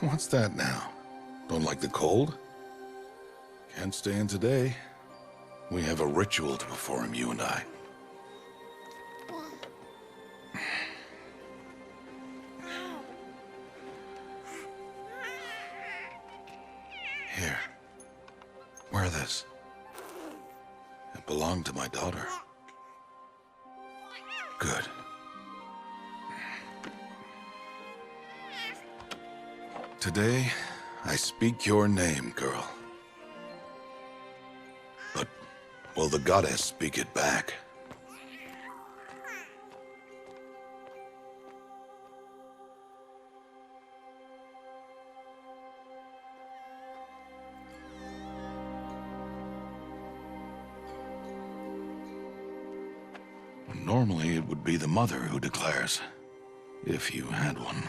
What's that now? Don't like the cold? Can't stay in today. We have a ritual to perform, you and I. Here. Wear this. It belonged to my daughter. Good. Today, I speak your name, girl. But will the goddess speak it back? Normally, it would be the mother who declares, if you had one.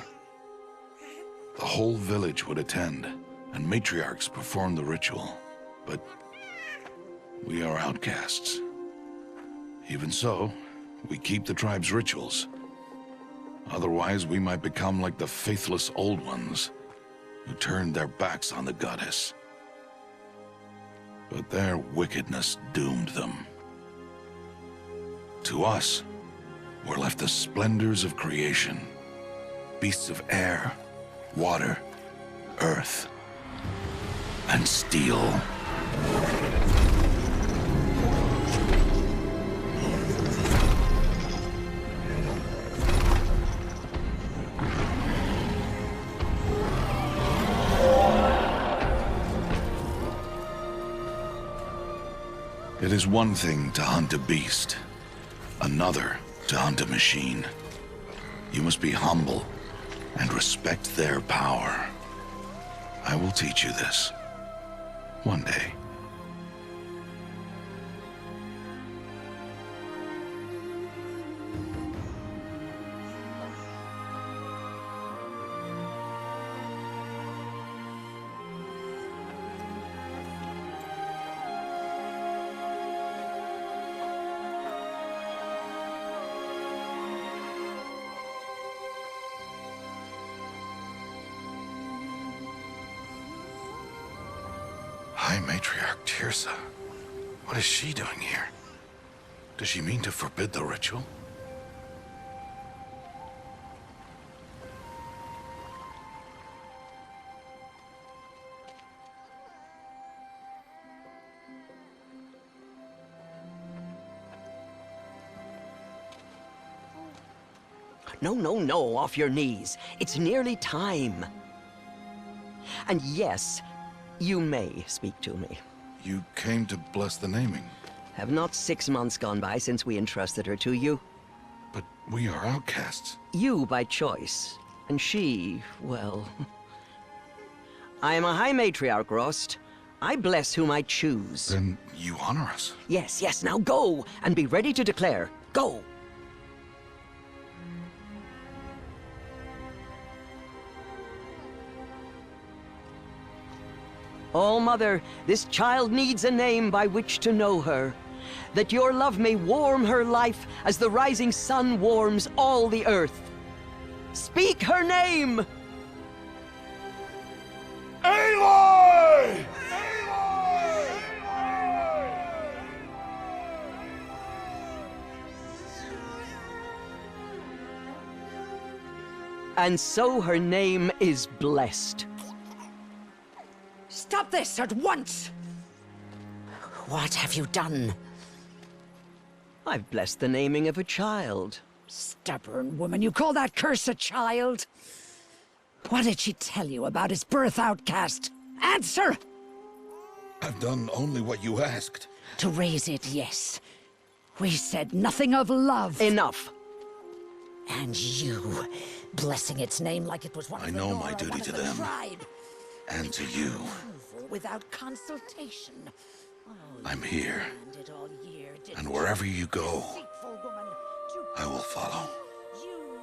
The whole village would attend, and matriarchs perform the ritual. But we are outcasts. Even so, we keep the tribe's rituals. Otherwise, we might become like the faithless old ones, who turned their backs on the goddess. But their wickedness doomed them. To us, were left the splendors of creation, beasts of air, water, earth, and steel. It is one thing to hunt a beast, another to hunt a machine. You must be humble and respect their power. I will teach you this. One day. High Matriarch Tirsa. What is she doing here? Does she mean to forbid the ritual? No, no, no, off your knees. It's nearly time. And yes, you may speak to me. You came to bless the naming. Have not 6 months gone by since we entrusted her to you? But we are outcasts. You by choice, and she, well... I am a High Matriarch, Rost. I bless whom I choose. Then you honor us. Yes, yes, now go, and be ready to declare. Go! Oh, Mother, this child needs a name by which to know her, that your love may warm her life as the rising sun warms all the earth. Speak her name! Aloy! And so her name is blessed. Stop this at once! What have you done? I've blessed the naming of a child. Stubborn woman, you call that curse a child? What did she tell you about his birth, outcast? Answer! I've done only what you asked. To raise it, yes. We said nothing of love. Enough. And you, blessing its name like it was one of I the know Nora, my duty one of to the them. tribe. And to you. Without consultation. Oh, I'm here. planned it all year, didn't And you? wherever you go, Deceitful woman, I will follow. you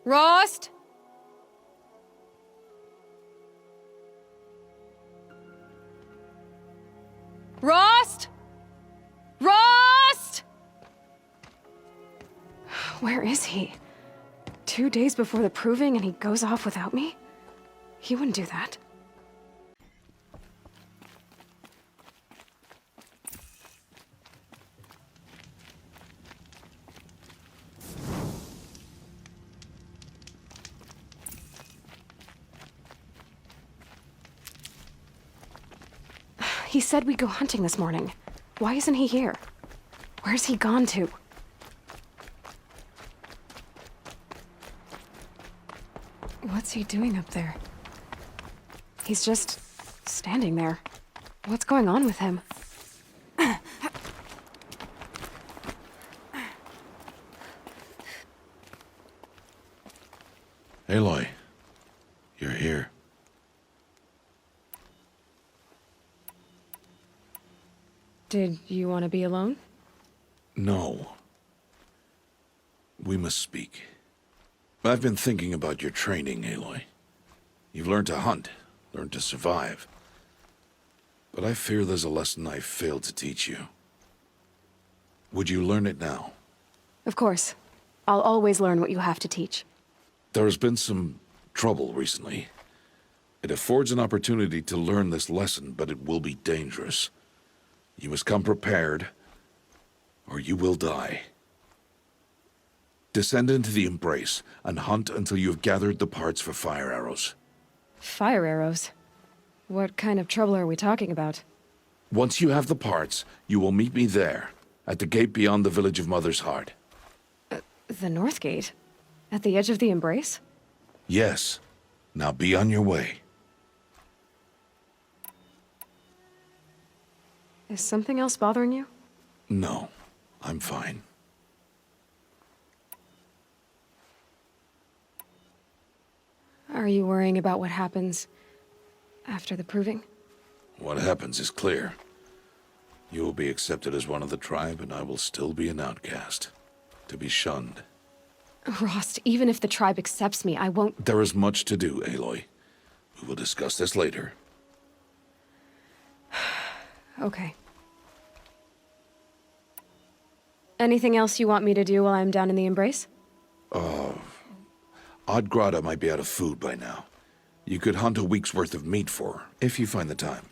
Rost? Rost? Rost? Where is he? 2 days before the proving and he goes off without me? He wouldn't do that. He said we'd go hunting this morning. Why isn't he here? Where's he gone to? What's he doing up there? He's just standing there. What's going on with him? Aloy, you're here. Did you want to be alone? No. We must speak. I've been thinking about your training, Aloy. You've learned to hunt, learned to survive. But I fear there's a lesson I failed to teach you. Would you learn it now? Of course. I'll always learn what you have to teach. There has been some trouble recently. It affords an opportunity to learn this lesson, but it will be dangerous. You must come prepared, or you will die. Descend into the Embrace, and hunt until you have gathered the parts for fire arrows. Fire arrows? What kind of trouble are we talking about? Once you have the parts, you will meet me there, at the gate beyond the village of Mother's Heart. The North Gate? At the edge of the Embrace? Yes. Now be on your way. Is something else bothering you? No, I'm fine. Are you worrying about what happens after the proving? What happens is clear. You will be accepted as one of the tribe, and I will still be an outcast. To be shunned. Rost, even if the tribe accepts me, I won't— There is much to do, Aloy. We will discuss this later. Okay. Anything else you want me to do while I'm down in the Embrace? Oddgrada might be out of food by now. You could hunt a week's worth of meat for her, if you find the time.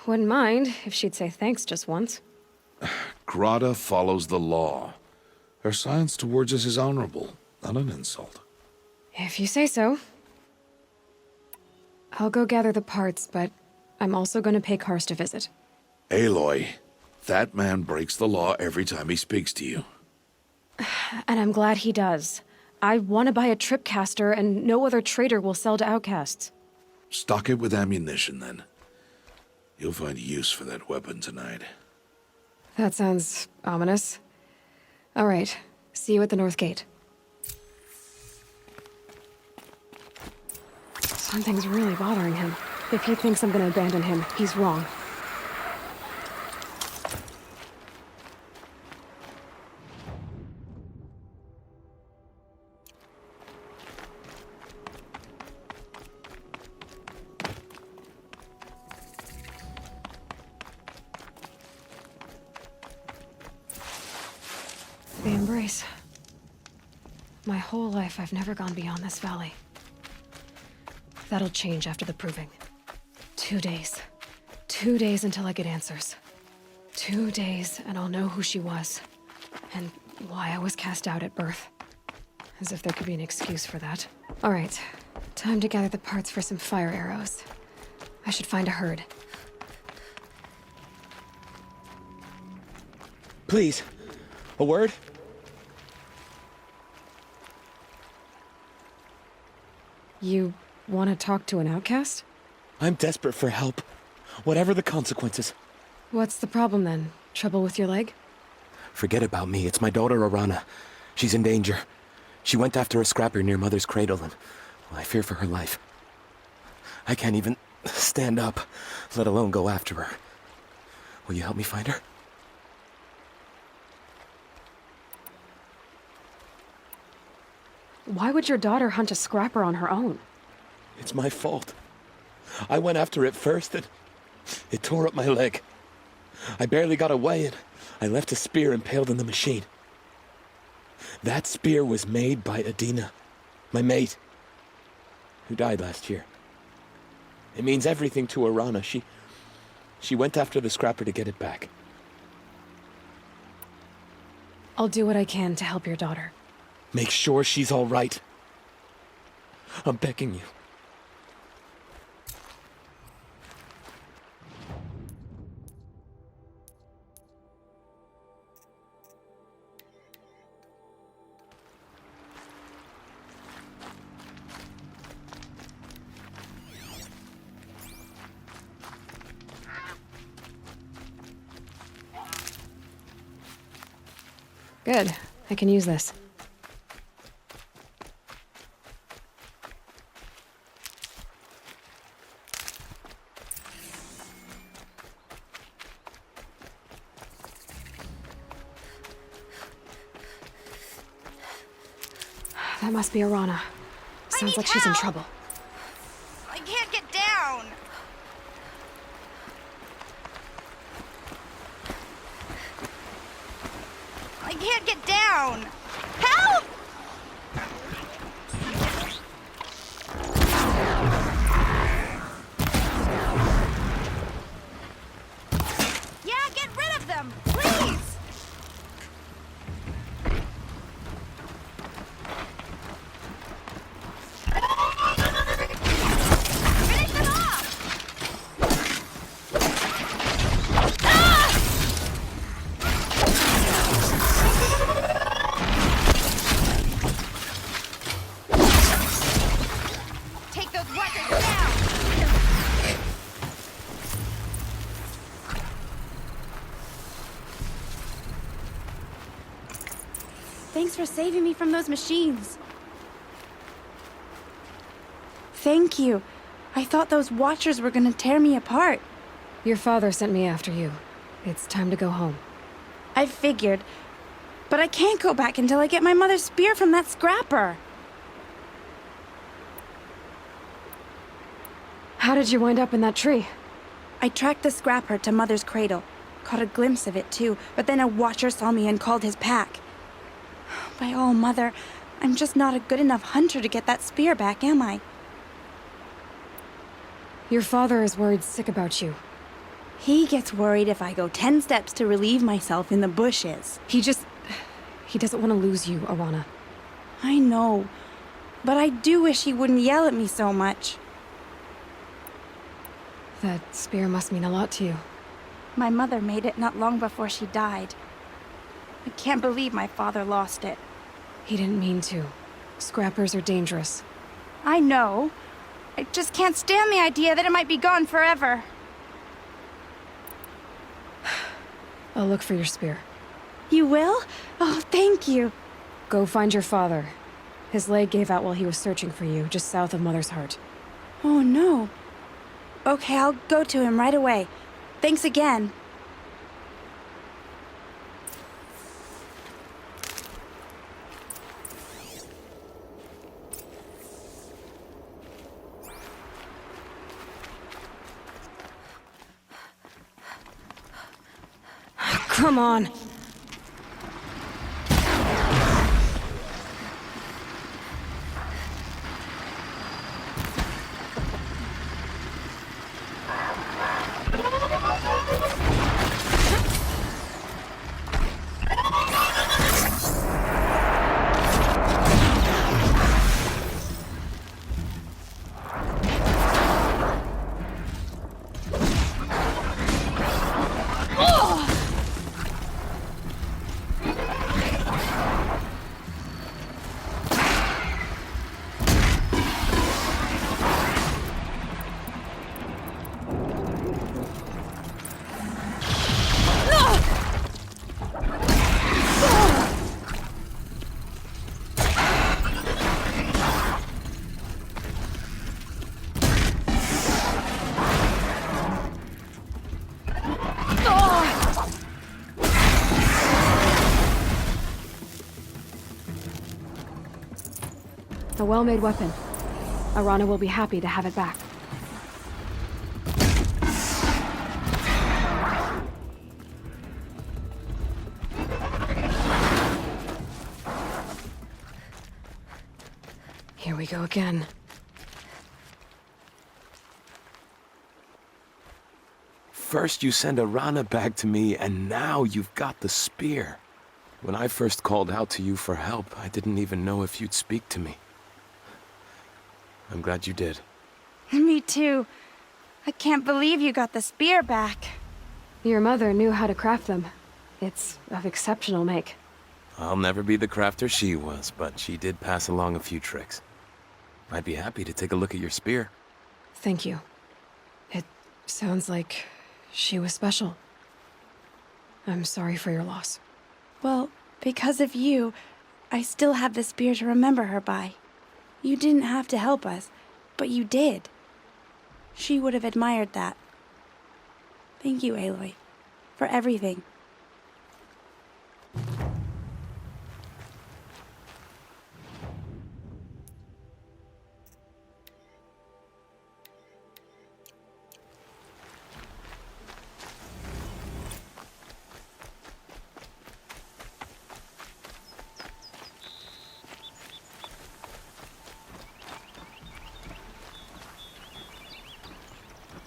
Wouldn't mind if she'd say thanks just once. Grada follows the law. Her silence towards us is honorable, not an insult. If you say so. I'll go gather the parts, but I'm also going to pay Karst a visit. Aloy, that man breaks the law every time he speaks to you. And I'm glad he does. I want to buy a tripcaster, and no other trader will sell to outcasts. Stock it with ammunition, then. You'll find use for that weapon tonight. That sounds ominous. All right. See you at the North Gate. Something's really bothering him. If he thinks I'm gonna abandon him, he's wrong. The Embrace. My whole life, I've never gone beyond this valley. That'll change after the proving. 2 days. 2 days until I get answers. 2 days, and I'll know who she was. And why I was cast out at birth. As if there could be an excuse for that. All right. Time to gather the parts for some fire arrows. I should find a herd. Please, a word? You want to talk to an outcast? I'm desperate for help. Whatever the consequences. What's the problem then? Trouble with your leg? Forget about me. It's my daughter, Arana. She's in danger. She went after a scrapper near Mother's cradle, and I fear for her life. I can't even stand up, let alone go after her. Will you help me find her? Why would your daughter hunt a scrapper on her own? It's my fault. I went after it first and it tore up my leg. I barely got away and I left a spear impaled in the machine. That spear was made by Adina, my mate, who died last year. It means everything to Arana. She went after the scrapper to get it back. I'll do what I can to help your daughter. Make sure she's all right. I'm begging you. Good. I can use this. That must be Arana. Sounds like she's in trouble. I can't get down. I can't get down. Help! Yeah, get rid of them, please. Finish them off. Take those weapons down! Thanks for saving me from those machines. Thank you. I thought those Watchers were gonna tear me apart. Your father sent me after you. It's time to go home. I figured. But I can't go back until I get my mother's spear from that scrapper. How did you wind up in that tree? I tracked the scrapper to Mother's cradle. Caught a glimpse of it too, but then a Watcher saw me and called his pack. By all, Mother, I'm just not a good enough hunter to get that spear back, am I? Your father is worried sick about you. He gets worried if I go 10 steps to relieve myself in the bushes. He doesn't want to lose you, Arana. I know, but I do wish he wouldn't yell at me so much. That spear must mean a lot to you. My mother made it not long before she died. I can't believe my father lost it. He didn't mean to. Scrappers are dangerous. I know. I just can't stand the idea that it might be gone forever. I'll look for your spear. You will? Oh, thank you. Go find your father. His leg gave out while he was searching for you, just south of Mother's Heart. Oh, no. Okay, I'll go to him right away. Thanks again. Come on! well-made weapon. Arana will be happy to have it back. Here we go again. First you send Arana back to me, and now you've got the spear. When I first called out to you for help, I didn't even know if you'd speak to me. I'm glad you did. Me too. I can't believe you got the spear back. Your mother knew how to craft them. It's of exceptional make. I'll never be the crafter she was, but she did pass along a few tricks. I'd be happy to take a look at your spear. Thank you. It sounds like she was special. I'm sorry for your loss. Well, because of you, I still have the spear to remember her by. You didn't have to help us, but you did. She would have admired that. Thank you, Aloy, for everything.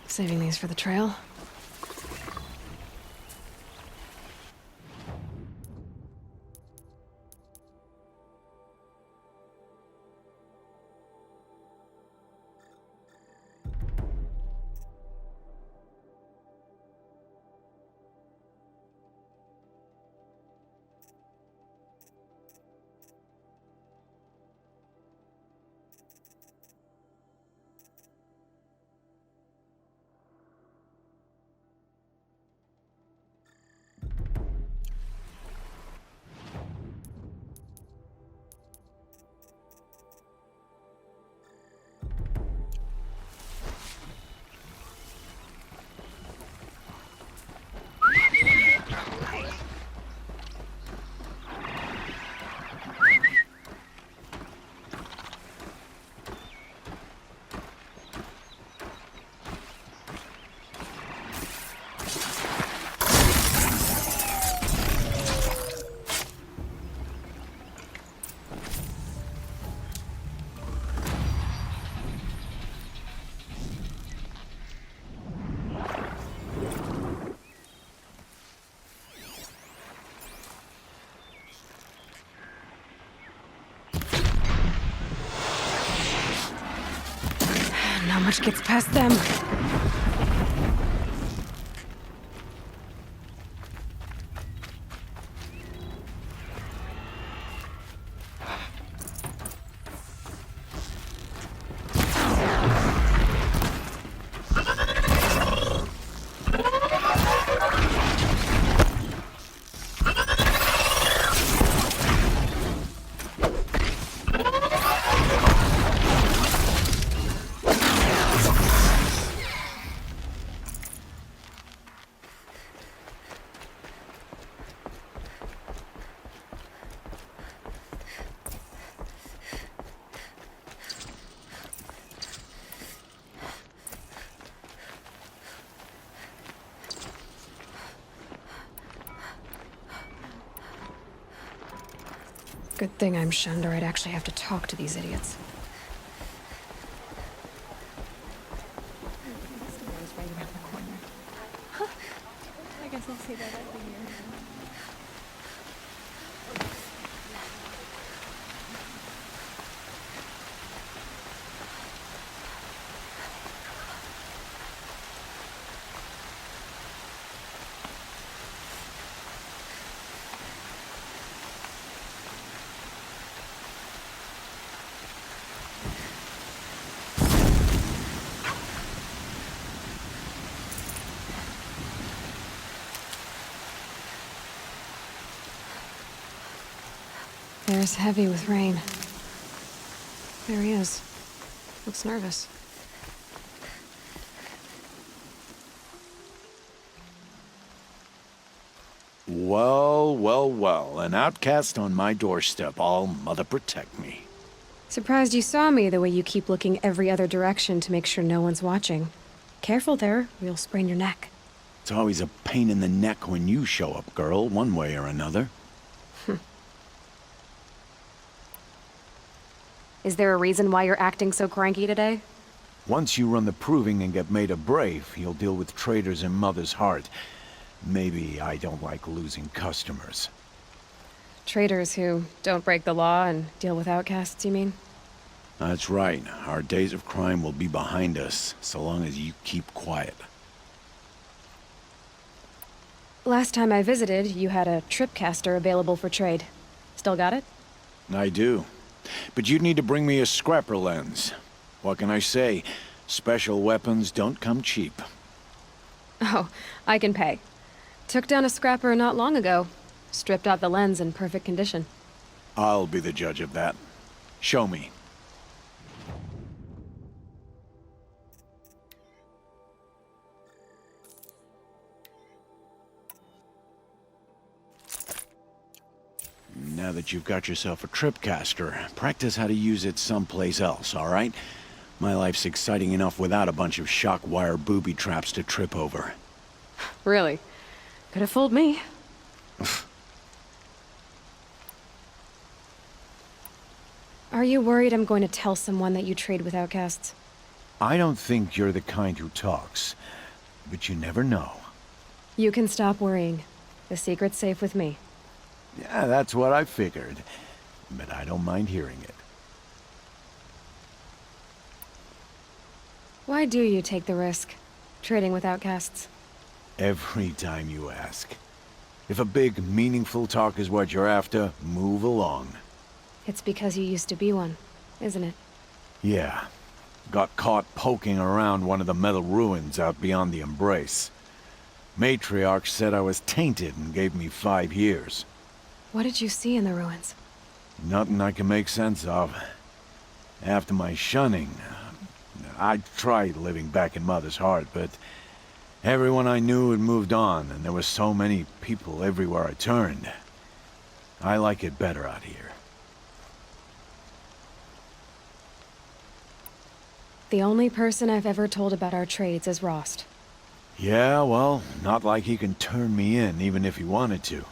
Saving these for the trail. Not much gets past them. Good thing I'm shunned, or I'd actually have to talk to these idiots. I guess I'll say that every year. Air's heavy with rain. There he is. Looks nervous. Well, well, well. An outcast on my doorstep. All mother protect me. Surprised you saw me the way you keep looking every other direction to make sure no one's watching. Careful there, or you'll sprain your neck. It's always a pain in the neck when you show up, girl, one way or another. Is there a reason why you're acting so cranky today? Once you run the proving and get made a brave, you'll deal with traitors in Mother's Heart. Maybe I don't like losing customers. Traitors who don't break the law and deal with outcasts, you mean? That's right. Our days of crime will be behind us, so long as you keep quiet. Last time I visited, you had a tripcaster available for trade. Still got it? I do. But you'd need to bring me a scrapper lens. What can I say? Special weapons don't come cheap. Oh, I can pay. Took down a scrapper not long ago. Stripped out the lens in perfect condition. I'll be the judge of that. Show me. Now that you've got yourself a tripcaster, practice how to use it someplace else, all right? My life's exciting enough without a bunch of shock wire booby traps to trip over. Really? Could have fooled me. Are you worried I'm going to tell someone that you trade with outcasts? I don't think you're the kind who talks, but you never know. You can stop worrying. The secret's safe with me. Yeah, that's what I figured, but I don't mind hearing it. Why do you take the risk, trading with outcasts? Every time you ask. If a big, meaningful talk is what you're after, move along. It's because you used to be one, isn't it? Yeah. Got caught poking around one of the metal ruins out beyond the Embrace. Matriarch said I was tainted and gave me 5 years. What did you see in the ruins? Nothing I can make sense of. After my shunning, I tried living back in Mother's Heart, but everyone I knew had moved on, and there were so many people everywhere I turned. I like it better out here. The only person I've ever told about our trades is Rost. Yeah, well, not like he can turn me in, even if he wanted to.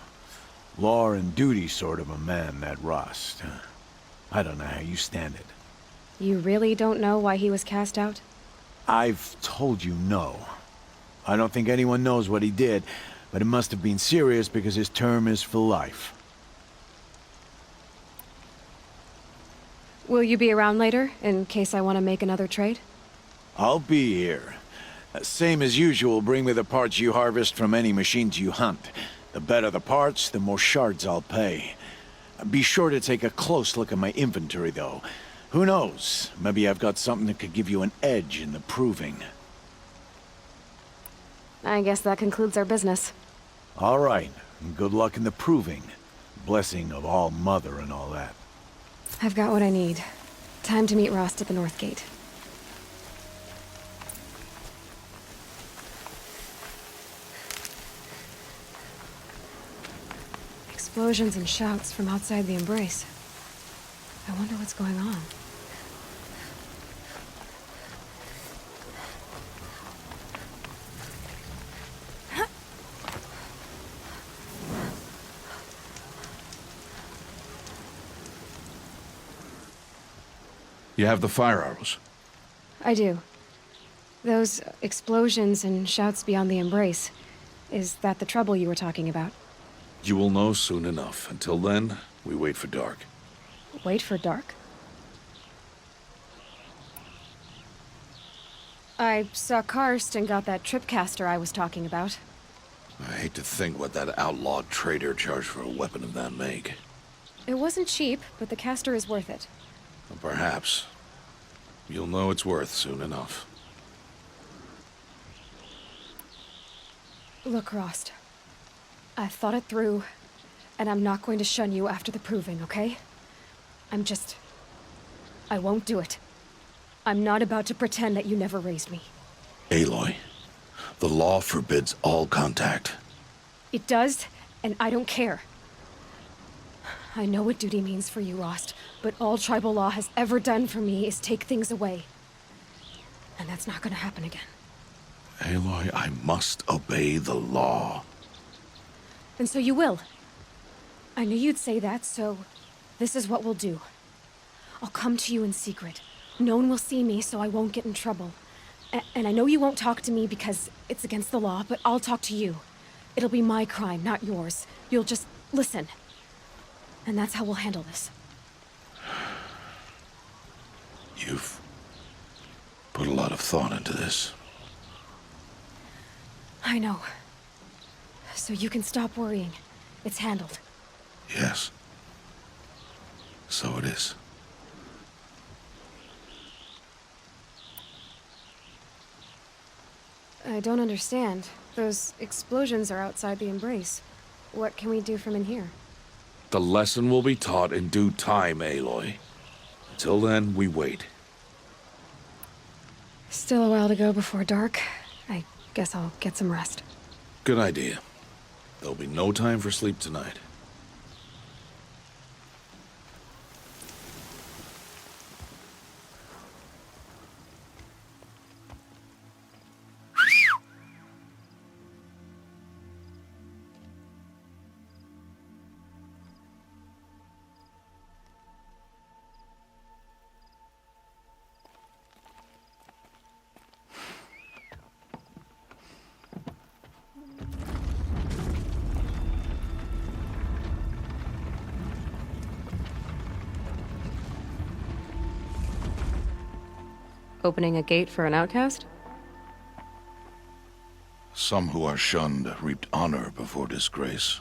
Law and duty sort of a man, that Rost. I don't know how you stand it. You really don't know why he was cast out? I've told you no. I don't think anyone knows what he did, but it must have been serious because his term is for life. Will you be around later, in case I want to make another trade? I'll be here. Same as usual, bring me the parts you harvest from any machines you hunt. The better the parts, the more shards I'll pay. Be sure to take a close look at my inventory, though. Who knows? Maybe I've got something that could give you an edge in the proving. I guess that concludes our business. All right. Good luck in the proving. Blessing of All Mother and all that. I've got what I need. Time to meet Rost at the North Gate. Explosions and shouts from outside the Embrace. I wonder what's going on. You have the fire arrows. I do. Those explosions and shouts beyond the Embrace. Is that the trouble you were talking about? You will know soon enough. Until then, we wait for dark. Wait for dark? I saw Karst and got that tripcaster I was talking about. I hate to think what that outlawed trader charged for a weapon of that make. It wasn't cheap, but the caster is worth it. Perhaps. You'll know it's worth soon enough. Look, Rost. I've thought it through, and I'm not going to shun you after the proving, okay? I won't do it. I'm not about to pretend that you never raised me. Aloy, the law forbids all contact. It does, and I don't care. I know what duty means for you, Lost, but all tribal law has ever done for me is take things away. And that's not gonna happen again. Aloy, I must obey the law. And so you will. I knew you'd say that, so this is what we'll do. I'll come to you in secret. No one will see me, so I won't get in trouble. And I know you won't talk to me because it's against the law, but I'll talk to you. It'll be my crime, not yours. You'll just listen. And that's how we'll handle this. You've put a lot of thought into this. I know. So you can stop worrying. It's handled. Yes. So it is. I don't understand. Those explosions are outside the embrace. What can we do from in here? The lesson will be taught in due time, Aloy. Until then, we wait. Still a while to go before dark. I guess I'll get some rest. Good idea. There'll be no time for sleep tonight. Opening a gate for an outcast? Some who are shunned reaped honor before disgrace.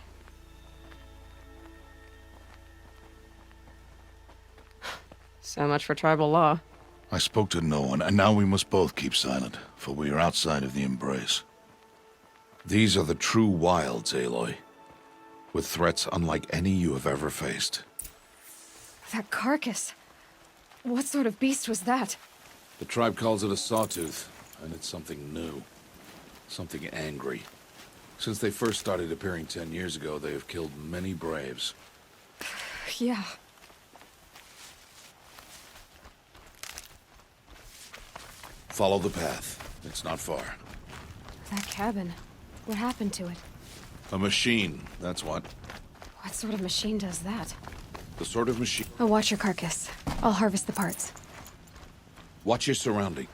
So much for tribal law. I spoke to no one, and now we must both keep silent, for we are outside of the embrace. These are the true wilds, Aloy, with threats unlike any you have ever faced. That carcass. What sort of beast was that? The tribe calls it a sawtooth, and it's something new. Something angry. Since they first started appearing 10 years ago, they have killed many braves. Yeah. Follow the path. It's not far. That cabin. What happened to it? A machine, that's what. What sort of machine does that? The sort of machine... I'll watch your carcass. I'll harvest the parts. Watch your surrounding.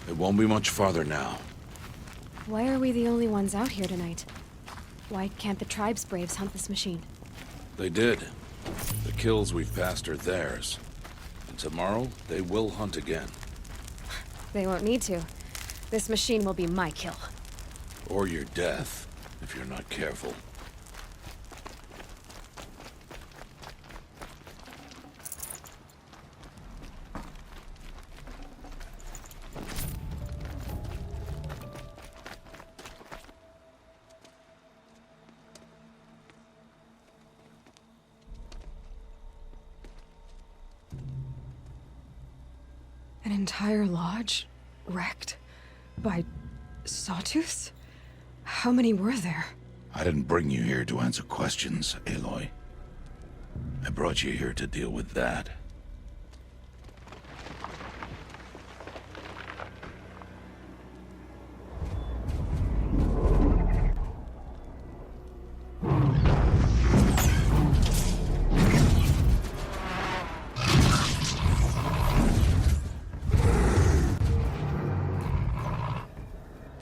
It won't be much farther now. Why are we the only ones out here tonight? Why can't the tribe's braves hunt this machine? They did. The kills we've passed are theirs. And tomorrow, they will hunt again. They won't need to. This machine will be my kill. Or your death, if you're not careful. An entire lodge wrecked by sawtooths? How many were there? I didn't bring you here to answer questions, Aloy. I brought you here to deal with that.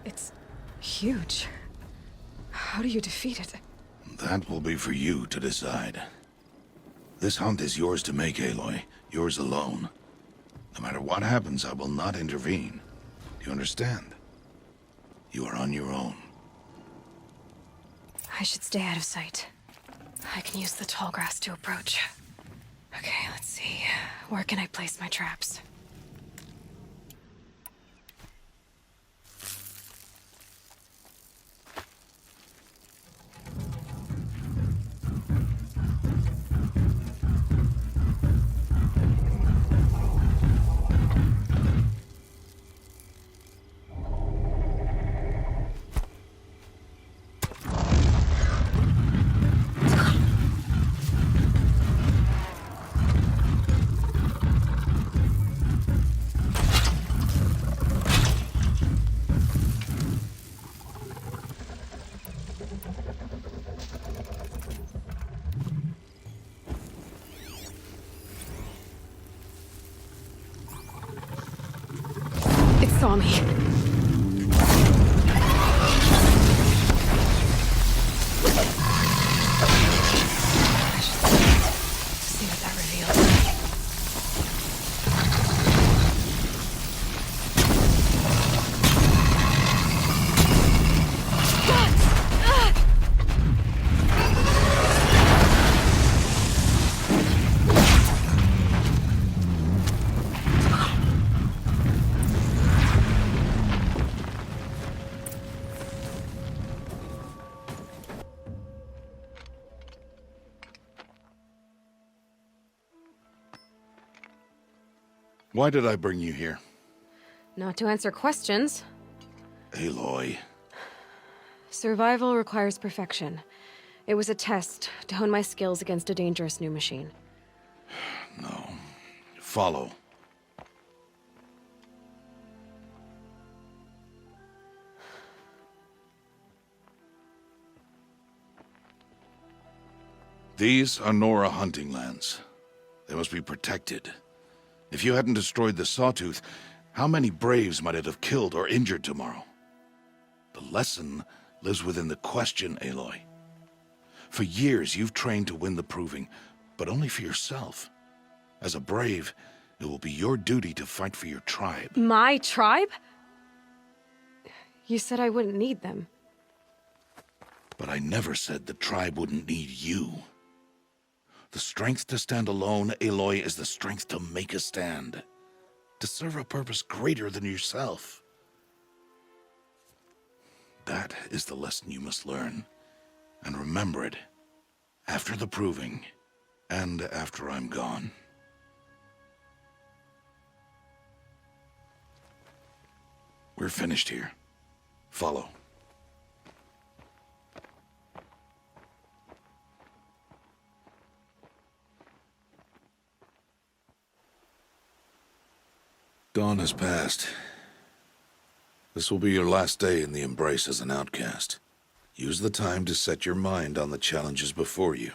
It's huge. How do you defeat it? That will be for you to decide. This hunt is yours to make, Aloy. Yours alone. No matter what happens, I will not intervene. Do you understand? You are on your own. I should stay out of sight. I can use the tall grass to approach. Okay, let's see. Where can I place my traps? It saw me. See what that reveals. Why did I bring you here? Not to answer questions. Aloy. Survival requires perfection. It was a test to hone my skills against a dangerous new machine. No. Follow. These are Nora hunting lands. They must be protected. If you hadn't destroyed the Sawtooth, how many Braves might it have killed or injured tomorrow? The lesson lives within the question, Aloy. For years, you've trained to win the Proving, but only for yourself. As a Brave, it will be your duty to fight for your tribe. My tribe? You said I wouldn't need them. But I never said the tribe wouldn't need you. The strength to stand alone, Aloy, is the strength to make a stand. To serve a purpose greater than yourself. That is the lesson you must learn. And remember it. After the Proving. And after I'm gone. We're finished here. Follow. Dawn has passed. This will be your last day in the Embrace as an outcast. Use the time to set your mind on the challenges before you.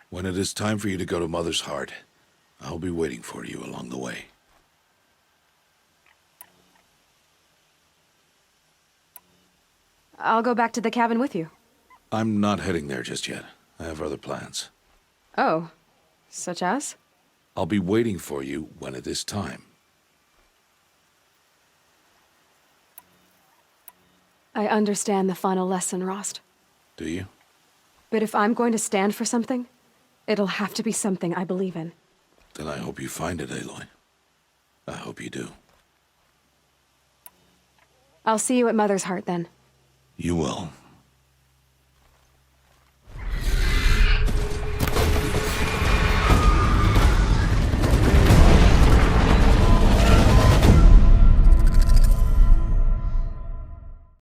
When it is time for you to go to Mother's Heart, I'll be waiting for you along the way. I'll go back to the cabin with you. I'm not heading there just yet. I have other plans. Oh, such as? I'll be waiting for you when it is time. I understand the final lesson, Rost. Do you? But if I'm going to stand for something, it'll have to be something I believe in. Then I hope you find it, Aloy. I hope you do. I'll see you at Mother's Heart then. You will.